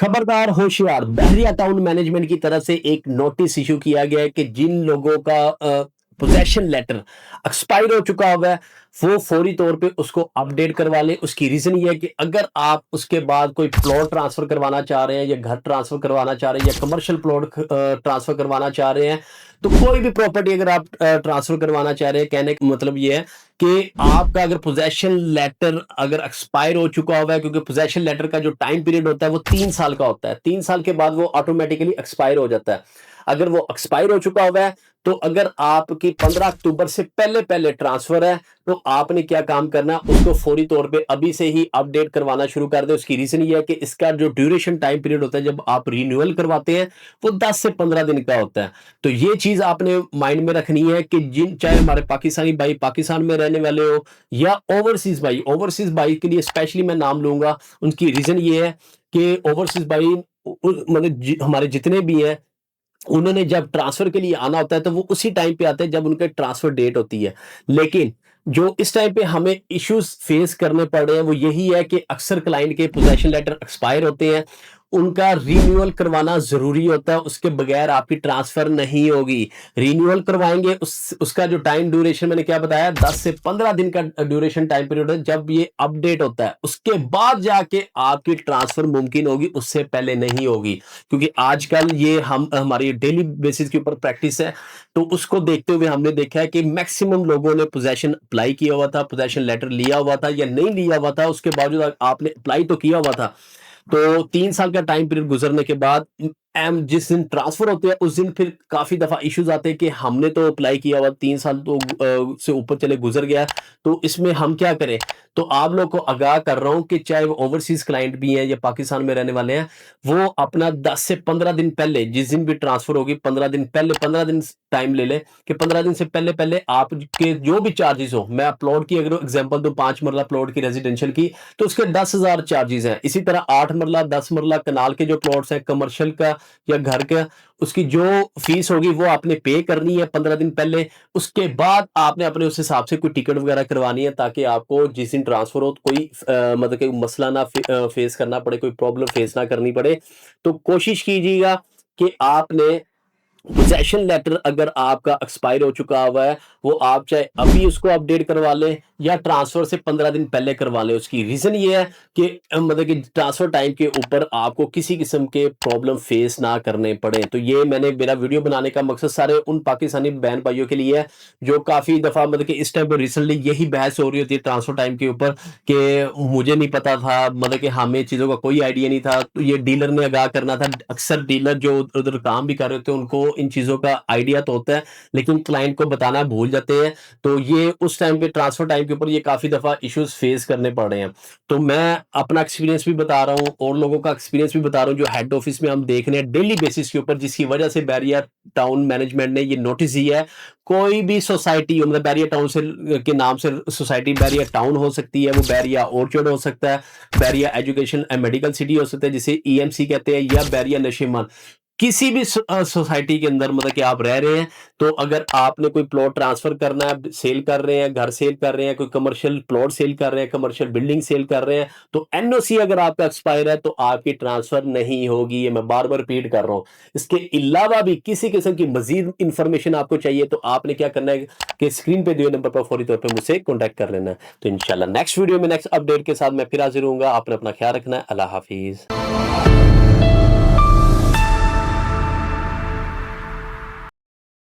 खबरदार होशियार, बहरिया town management की तरफ से एक नोटिस इशू किया गया है कि जिन लोगों का पोजेशन लेटर एक्सपायर हो चुका हुआ है वो फौरी तौर पे उसको अपडेट करवा लें। उसकी रीजन ये है कि अगर आप उसके बाद कोई प्लॉट ट्रांसफर करवाना चाह रहे हैं या घर ट्रांसफर करवाना चाह रहे हैं या कमर्शियल प्लॉट ट्रांसफर करवाना चाह रहे हैं, तो कोई भी प्रॉपर्टी अगर आप ट्रांसफर करवाना चाह रहे हैं, कहने का मतलब ये है कि आपका अगर पोजेशन लेटर अगर एक्सपायर हो चुका हुआ है, क्योंकि पोजेशन लेटर का जो टाइम पीरियड होता है वो 3 साल का होता है, 3 साल के बाद वो ऑटोमेटिकली एक्सपायर हो जाता है। अगर वो एक्सपायर हो चुका हुआ है, तो अगर आपकी 15 अक्टूबर से पहले पहले ट्रांसफर है, तो आपने क्या काम करना, उसको फौरी तौर पे अभी से ही अपडेट करवाना शुरू कर दे। उसकी रीजन ये है कि इसका जो ड्यूरेशन टाइम पीरियड होता है जब आप रिन्यूअल करवाते हैं, वो 10 से 15 दिन का होता है। तो ये चीज आपने माइंड में रखनी है कि जिन, चाहे हमारे पाकिस्तानी भाई पाकिस्तान में रहने वाले हो या ओवरसीज भाई के लिए स्पेशली मैं नाम लूंगा। उनकी रीजन ये है कि ओवरसीज भाई मतलब हमारे जितने भी हैं, उन्होंने जब ट्रांसफर के लिए आना होता है तो वो उसी टाइम पे आते हैं जब उनका ट्रांसफर डेट होती है। लेकिन जो इस टाइम पे हमें इश्यूज फेस करने पड़ रहे हैं वो यही है कि अक्सर क्लाइंट के पोजेशन लेटर एक्सपायर होते हैं, उनका रिन्यूअल करवाना जरूरी होता है, उसके बगैर आपकी ट्रांसफर नहीं होगी। रिन्यूअल करवाएंगे, उसका जो टाइम ड्यूरेशन मैंने क्या बताया, 10 से 15 दिन का ड्यूरेशन टाइम पीरियड है। जब ये अपडेट होता है उसके बाद जाके आपकी ट्रांसफर मुमकिन होगी, उससे पहले नहीं होगी। क्योंकि आजकल ये हम हमारी डेली बेसिस के ऊपर प्रैक्टिस है, तो उसको देखते हुए हमने देखा है कि मैक्सिमम लोगों ने पोजेशन अप्लाई किया हुआ था, पोजेशन लेटर लिया हुआ था या नहीं लिया हुआ था, उसके बावजूद आपने अप्लाई तो किया हुआ था, तो 3 साल का टाइम पीरियड गुजरने के बाद एम जिस दिन ट्रांसफर होते हैं उस दिन फिर काफी दफा इश्यूज आते हैं कि हमने तो अप्लाई किया हुआ, 3 साल तो से ऊपर चले गुजर गया, तो इसमें हम क्या करें। तो आप लोग को आगाह कर रहा हूं कि चाहे वो ओवरसीज क्लाइंट भी हैं या पाकिस्तान में रहने वाले हैं, वो अपना 10 से 15 दिन पहले, जिस दिन भी ट्रांसफर होगी 15 दिन पहले, 15 दिन टाइम ले ले कि 15 दिन से पहले पहले आपके जो भी चार्जेस हो, मैं प्लॉट की अगर एग्जांपल दूं, 5 मरला प्लॉट की रेजिडेंशियल की, तो उसके 10,000 चार्जेस हैं। इसी तरह 8 मरला 10 मरला कनाल के जो प्लॉट्स हैं कमर्शियल का या घर का, उसकी जो फीस होगी वो आपने पे करनी है 15 दिन पहले। उसके बाद आपने अपने उस हिसाब से कोई टिकट वगैरह करवानी है, ताकि आपको जिस दिन ट्रांसफर हो तो कोई मतलब कोई मसला ना फेस करना पड़े, कोई प्रॉब्लम फेस ना करनी पड़े। तो कोशिश कीजिएगा कि आपने पोजेशन लेटर अगर आपका एक्सपायर हो चुका हुआ है, वो आप चाहे अभी उसको अपडेट करवा लें या ट्रांसफर से 15 दिन पहले करवा लें। उसकी रीजन ये है कि मतलब कि ट्रांसफर टाइम के ऊपर आपको किसी किस्म के प्रॉब्लम फेस ना करने पड़े। तो ये मैंने मेरा वीडियो बनाने का मकसद सारे उन पाकिस्तानी बहन भाइयों के लिए है जो काफी दफा मतलब कि इस टाइम पर रिसेंटली यही बहस हो रही होती है ट्रांसफर टाइम के ऊपर कि मुझे नहीं पता था, मतलब कि हमें चीजों का कोई आइडिया नहीं था, तो ये डीलर ने आगाह करना था। अक्सर डीलर जो उधर काम भी कर रहे होते हैं उनको इन चीजों का आइडिया तो होता है, लेकिन क्लाइंट को बताना भूल जाते हैं। तो ये उस टाइम पे ट्रांसफर टाइम के ऊपर ये काफी दफा इश्यूज फेस करने पड़ रहे हैं। तो मैं अपना एक्सपीरियंस भी बता रहा हूँ और लोगों का एक्सपीरियंस भी बता रहा हूँ जो हेड ऑफिस में हम देख रहे हैं डेली बेसिस के ऊपर, जिसकी वजह से बैरियर टाउन मैनेजमेंट ने ये नोटिस दिया है। कोई भी सोसाइटी मतलब बैरियर टाउन से के नाम से सोसाइटी बैरियर टाउन हो सकती है, वो बैरिया ऑर्चर्ड हो सकता है, Bairia education and medical city हो सकता है जिसे ईएमसी कहते हैं, या बैरिया नशीमन। किसी भी सोसाइटी के अंदर मतलब कि आप रह रहे हैं, तो अगर आपने कोई प्लॉट ट्रांसफर करना है, सेल कर रहे हैं, घर सेल कर रहे हैं, कोई कमर्शियल प्लॉट सेल कर रहे हैं, कमर्शियल बिल्डिंग सेल कर रहे हैं, तो एनओसी अगर आपका एक्सपायर है तो आपकी ट्रांसफर नहीं होगी। ये मैं बार बार रिपीट कर रहा हूं। इसके अलावा भी किसी किस्म की मजीद इंफॉर्मेशन आपको चाहिए तो आपने क्या करना है कि स्क्रीन पे दिए नंबर पर फौरी तौर पर मुझसे कॉन्टैक्ट कर लेना है। तो इंशाल्लाह नेक्स्ट वीडियो में नेक्स्ट अपडेट के साथ मैं फिर हाजिर हूंगा। आपने अपना ख्याल रखना है। अल्लाह हाफिज।